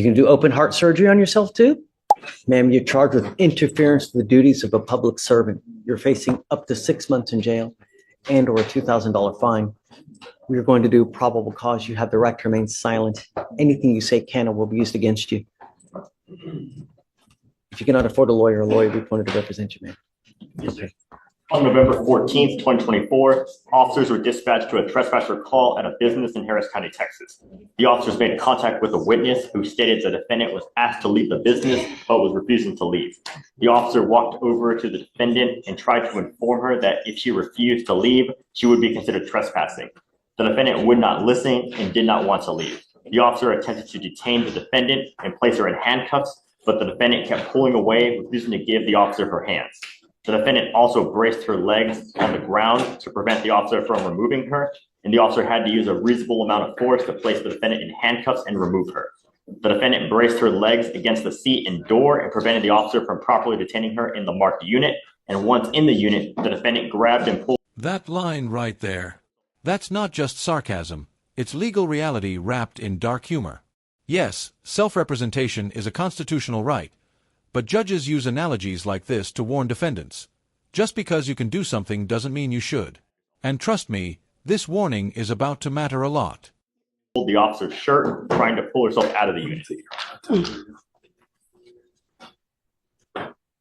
You can do open heart surgery on yourself too? Ma'am, you're charged with interference with the duties of a public servant. You're facing up to 6 months in jail and or a $2,000 fine. We're going to do probable cause. You have the right to remain silent. Anything you say can or will be used against you. If you cannot afford a lawyer will be appointed to represent you, ma'am. Okay. On November 14th, 2024, officers were dispatched to a trespasser call at a business in Harris County, Texas. The officers made contact with a witness who stated the defendant was asked to leave the business, but was refusing to leave. The officer walked over to the defendant and tried to inform her that if she refused to leave, she would be considered trespassing. The defendant would not listen and did not want to leave. The officer attempted to detain the defendant and place her in handcuffs, but the defendant kept pulling away, refusing to give the officer her hands. The defendant also braced her legs on the ground to prevent the officer from removing her, and the officer had to use a reasonable amount of force to place the defendant in handcuffs and remove her. The defendant braced her legs against the seat and door and prevented the officer from properly detaining her in the marked unit, and once in the unit, the defendant grabbed and pulled. That line right there, that's not just sarcasm, it's legal reality wrapped in dark humor. Yes, self-representation is a constitutional right, but judges use analogies like this to warn defendants. Just because you can do something doesn't mean you should. And trust me, this warning is about to matter a lot. Pulled the officer's shirt, trying to pull herself out of the unit.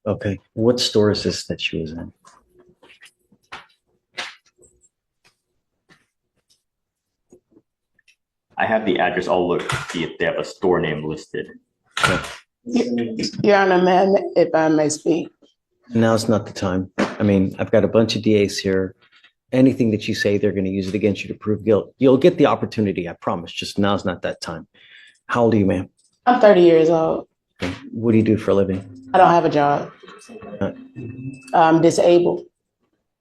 Okay, what store is this that she was in? I have the address. I'll look to see if they have a store name listed. Okay. Your Honor, ma'am, if I may speak. Now's not the time. I mean, I've got a bunch of DAs here. Anything that you say, they're going to use it against you to prove guilt. You'll get the opportunity, I promise. Just now's not that time. How old are you, ma'am? I'm 30 years old. Okay. What do you do for a living? I don't have a job. I'm disabled.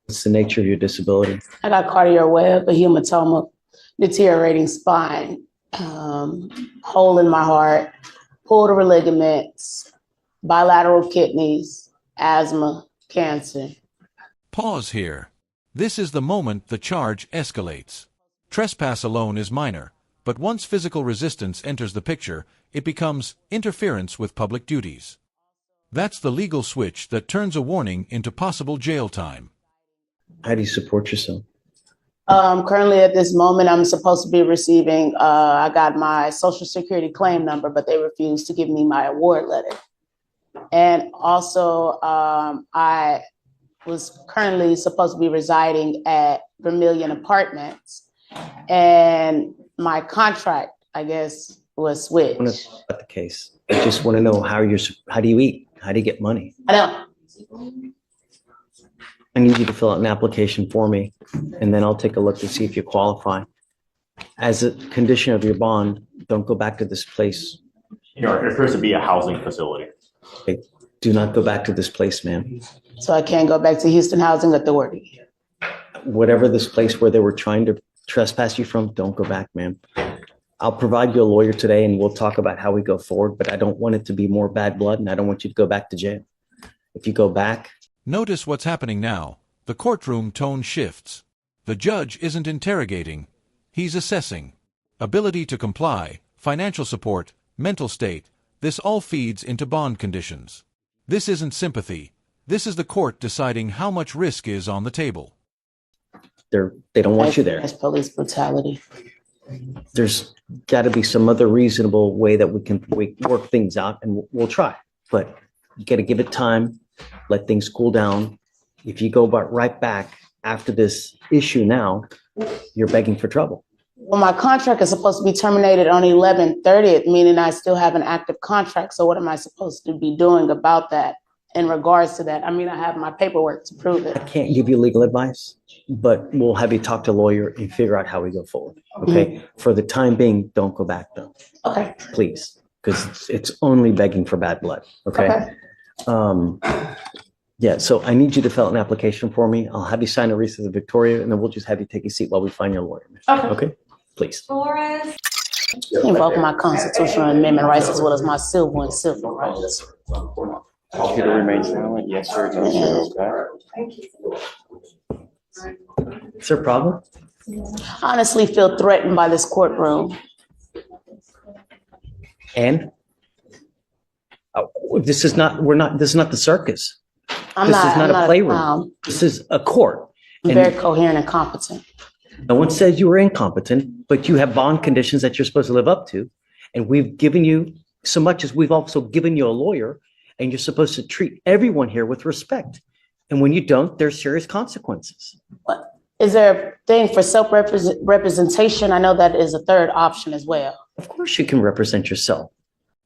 What's the nature of your disability? I got cardiac web, a hematoma, deteriorating spine, hole in my heart, pulled over ligaments, bilateral kidneys, asthma, cancer. Pause here. This is the moment the charge escalates. Trespass alone is minor, but once physical resistance enters the picture, it becomes interference with public duties. That's the legal switch that turns a warning into possible jail time. How do you support yourself? Currently at this moment, I'm supposed to be receiving, I got my Social Security claim number, but they refused to give me my award letter. And also, I was currently supposed to be residing at Vermilion Apartments, and my contract, I guess, was switched. I want to know about the case. I just want to know how do you eat? How do you get money? I don't. I need you to fill out an application for me, and then I'll take a look to see if you qualify. As a condition of your bond, don't go back to this place. It appears to be a housing facility. Okay. Do not go back to this place, ma'am. So I can't go back to Houston Housing Authority. Whatever this place where they were trying to trespass you from, don't go back, ma'am. I'll provide you a lawyer today, and we'll talk about how we go forward, but I don't want it to be more bad blood, and I don't want you to go back to jail. If you go back... Notice what's happening now. The courtroom tone shifts. The judge isn't interrogating. He's assessing. Ability to comply, financial support, mental state, this all feeds into bond conditions. This isn't sympathy. This is the court deciding how much risk is on the table. They don't want you there. That's police brutality. There's got to be some other reasonable way that we can work things out, and we'll try. But you got to give it time, let things cool down. If you go right back after this issue now, you're begging for trouble. Well, my contract is supposed to be terminated on 11/30th, meaning I still have an active contract. So what am I supposed to be doing about that in regards to that? I mean, I have my paperwork to prove it. I can't give you legal advice, but we'll have you talk to a lawyer and figure out how we go forward. Okay. Mm-hmm. For the time being, don't go back though. Okay. Please, because it's only begging for bad blood. Okay. Yeah, so I need you to fill out an application for me. I'll have you sign a receipt of Victoria, and then we'll just have you take a seat while we find your lawyer. Okay? Please. Flores. Invoke my constitutional amendment rights as well as my civil and civil rights. Okay to remain silent? Yes, sir. No, sir. Okay. Is there a problem? I honestly feel threatened by this courtroom. And? This is not, this is not the circus. I'm This not, is not I'm a not playroom. clown. This is a court. I'm And very coherent and competent. no one says you were incompetent, but you have bond conditions that you're supposed to live up to. And we've given you so much as we've also given you a lawyer, and you're supposed to treat everyone here with respect. And when you don't, there's serious consequences. Is there a thing for self-representation? I know that is a third option as well. Of course you can represent yourself.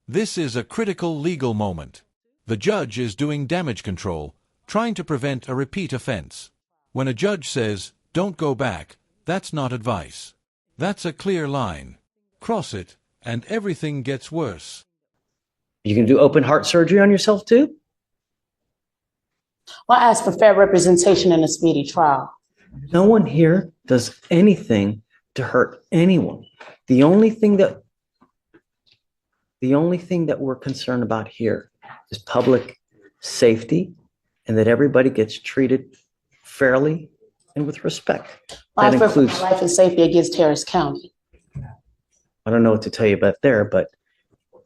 This is a critical legal moment. The judge is doing damage control, trying to prevent a repeat offense. When a judge says, "Don't go back," that's not advice. That's a clear line. Cross it, and everything gets worse. You can do open heart surgery on yourself too? Well, I ask for fair representation in a speedy trial. No one here does anything to hurt anyone. The only thing that we're concerned about here is public safety and that everybody gets treated fairly and with respect. Well, That I fear for includes, my life and safety against Harris County. I don't know what to tell you about there, but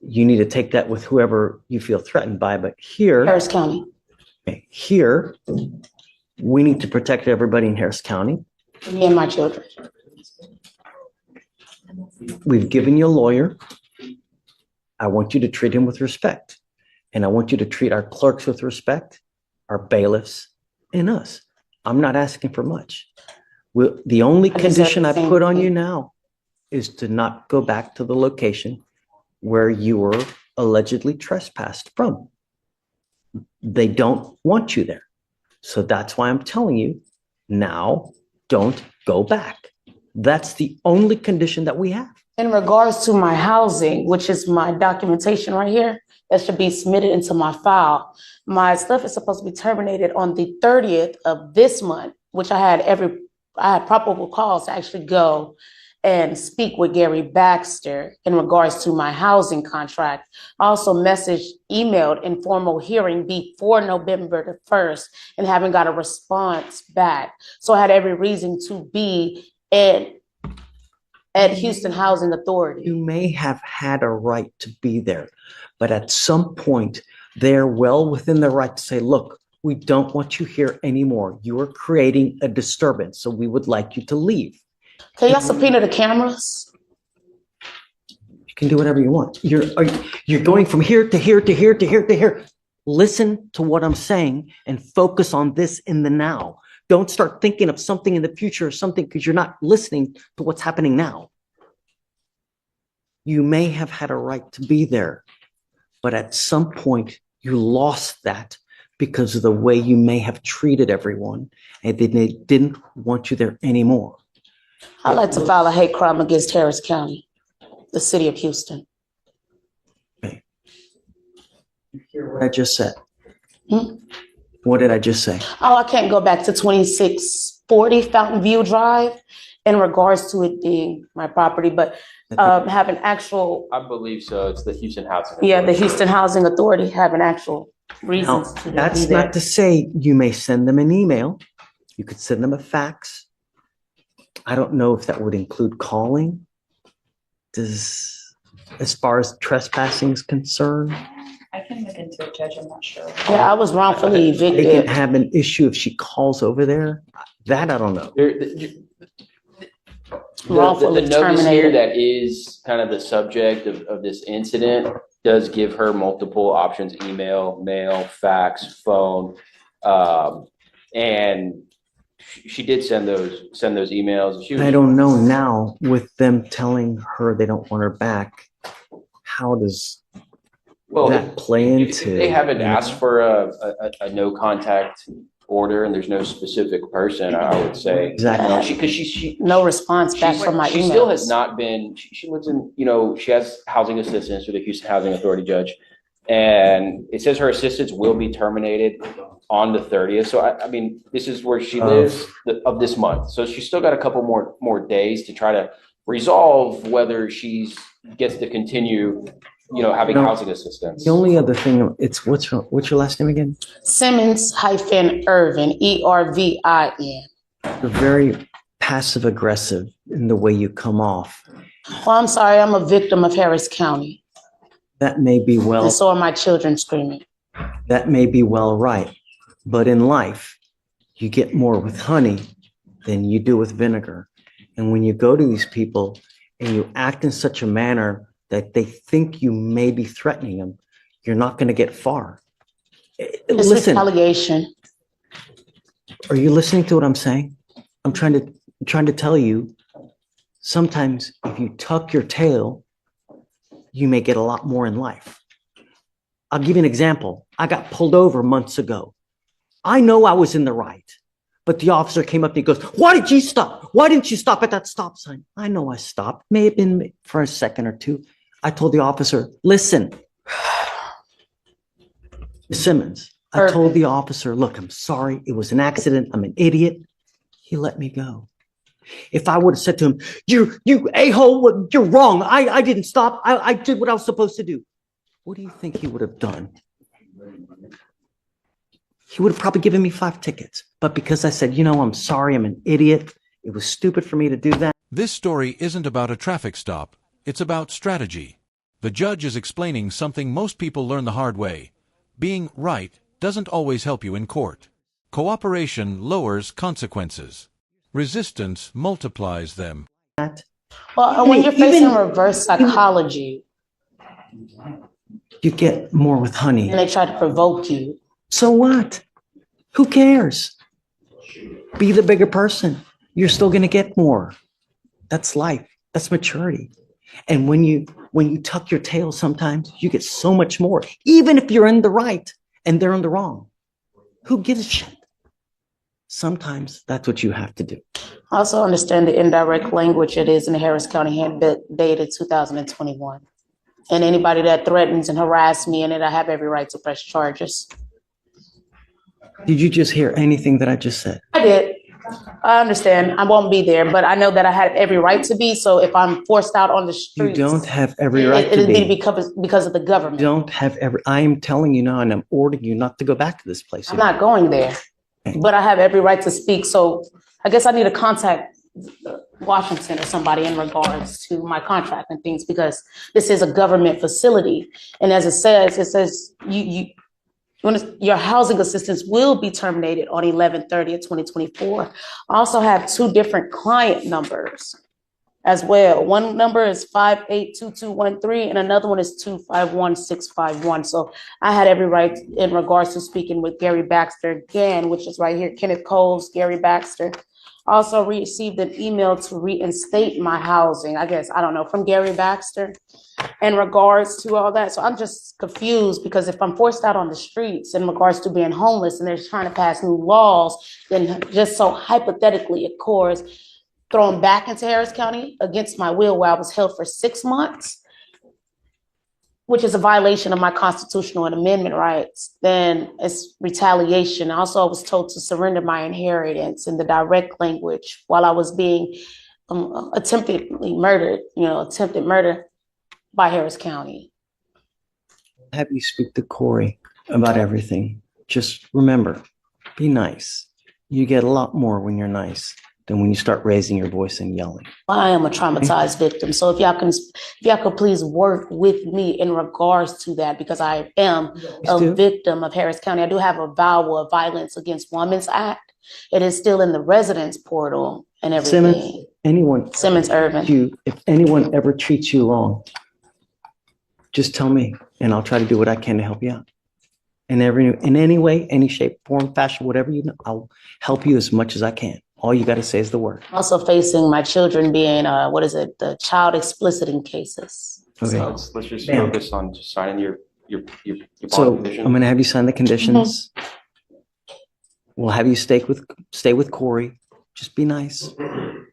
you need to take that with whoever you feel threatened by. But Harris County. here, we need to protect everybody in Harris County. Me and my children. We've given you a lawyer. I want you to treat him with respect. And I want you to treat our clerks with respect, our bailiffs, and us. I'm not asking for much. The only condition I put on you now is to not go back to the location where you were allegedly trespassed from. They don't want you there. So that's why I'm telling you now, don't go back. That's the only condition that we have. In regards to my housing, which is my documentation right here, that should be submitted into my file. My stuff is supposed to be terminated on the 30th of this month, which I had probable cause to actually go and speak with Gary Baxter in regards to my housing contract. I also emailed informal hearing before November the 1st and haven't got a response back. So I had every reason to be at Houston Housing Authority. You may have had a right to be there, but at some point, they're well within their right to say, look, we don't want you here anymore. You are creating a disturbance, so we would like you to leave. Can y'all subpoena the cameras? You can do whatever you want. You're going from here to here to here to here to here. Listen to what I'm saying and focus on this in the now. Don't start thinking of something in the future or something because you're not listening to what's happening now. You may have had a right to be there, but at some point you lost that because of the way you may have treated everyone and they didn't want you there anymore. I'd like to file a hate crime against Harris County, the city of Houston. Okay. You hear what I just said? Hmm? What did I just say? Oh, I can't go back to 2640 Fountain View Drive in regards to it being my property, but have an actual, I believe so. It's the Houston Housing. yeah, the Authority. Houston Housing Authority have an actual reasons Now, to that's be there. not to say you may send them an email. You could send them a fax. I don't know if that would include calling. As far as trespassing is concerned, I can look into it, Judge. I'm not sure. Yeah, I was wrongfully they can evicted. have an issue if she calls over there. That I don't know. Wrongfully The notice here terminated. that is kind of the subject of this incident does give her multiple options: email, mail, fax, phone. And she did send those emails. She was, I don't know now with them telling her they don't want her back. How does well, that play if into? they haven't asked for a no contact order and there's no specific person, I would say. Exactly. Because she No response back from my she still has emails. not been, she lives in, she has housing assistance through the Houston Housing Authority, Judge. And it says her assistance will be terminated on the 30th. So I mean, this is where she lives of this month. So she's still got a couple more days to try to resolve whether she's gets to continue, having housing assistance. The only other thing, it's what's your last name again? Simmons-Irvin, ERVIN. You're very passive aggressive in the way you come off. Well, I'm sorry, I'm a victim of Harris County. That may be well, And so are my children screaming. that may be well right. But in life, you get more with honey than you do with vinegar. And when you go to these people and you act in such a manner that they think you may be threatening them, you're not going to get far. It's Listen, retaliation. are you listening to what I'm saying? I'm trying to tell you, sometimes if you tuck your tail, you may get a lot more in life. I'll give you an example. I got pulled over months ago. I know I was in the right, but the officer came up and he goes, "Why did you stop? Why didn't you stop at that stop sign?" I know I stopped. May have been for a second or two. I told the officer, "Listen, Simmons," I told the officer, "Look, I'm sorry. It was an accident. I'm an idiot." He let me go. If I would have said to him, you a-hole, you're wrong. I didn't stop. I did what I was supposed to do." What do you think he would have done? He would have probably given me 5 tickets. But because I said, "I'm sorry, I'm an idiot. It was stupid for me to do that." This story isn't about a traffic stop. It's about strategy. The judge is explaining something most people learn the hard way. Being right doesn't always help you in court. Cooperation lowers consequences. Resistance multiplies them. Well, when you're facing reverse psychology You get more with honey. and they try to provoke you, So what? Who cares? Be the bigger person. You're still going to get more. That's life. That's maturity. And when you tuck your tail, sometimes you get so much more, even if you're in the right and they're in the wrong. Who gives a shit? Sometimes that's what you have to do. I also understand the indirect language it is in the Harris County Handbook dated 2021. And anybody that threatens and harass me in it, I have every right to press charges. Did you just hear anything that I just said? I did. I understand. I won't be there, but I know that I had every right to be. So if I'm forced out on the You streets, don't have every right to it'd be be. because of the government. Don't have every. I am telling you now, and I'm ordering you not to go back to this place. I'm not going there, but I have every right to speak. So I guess I need to contact Washington or somebody in regards to my contract and things, because this is a government facility. And as it says your housing assistance will be terminated on 11/30/2024. I also have 2 different client numbers as well. One number is 582213 and another one is 251651. So I had every right in regards to speaking with Gary Baxter again, which is right here, Kenneth Coles, Gary Baxter. Also received an email to reinstate my housing, I guess, I don't know, from Gary Baxter in regards to all that. So I'm just confused, because if I'm forced out on the streets in regards to being homeless and they're trying to pass new laws, then just so hypothetically, of course, thrown back into Harris County against my will, where I was held for 6 months, which is a violation of my constitutional and amendment rights, then it's retaliation. Also, I was told to surrender my inheritance in the direct language while I was being attempted murder by Harris County. Have you speak to Corey about everything. Just remember, be nice. You get a lot more when you're nice than when you start raising your voice and yelling. I am a traumatized victim. So if y'all could please work with me in regards to that, because I am a victim of Harris County. I do have a VAWA, a Violence Against Women's Act. It is still in the residence portal and everything. Simmons Irvin. If anyone ever treats you wrong, just tell me and I'll try to do what I can to help you out. In any way, any shape, form, fashion, whatever you know, I'll help you as much as I can. All you got to say is the word. Also facing my children being, the child expliciting cases. Okay. So let's just focus on just signing your So bond condition. I'm going to have you sign the conditions. We'll have you stay with Corey. Just be nice.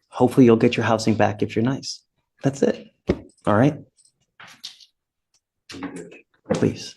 Hopefully you'll get your housing back if you're nice. That's it. All right. Please.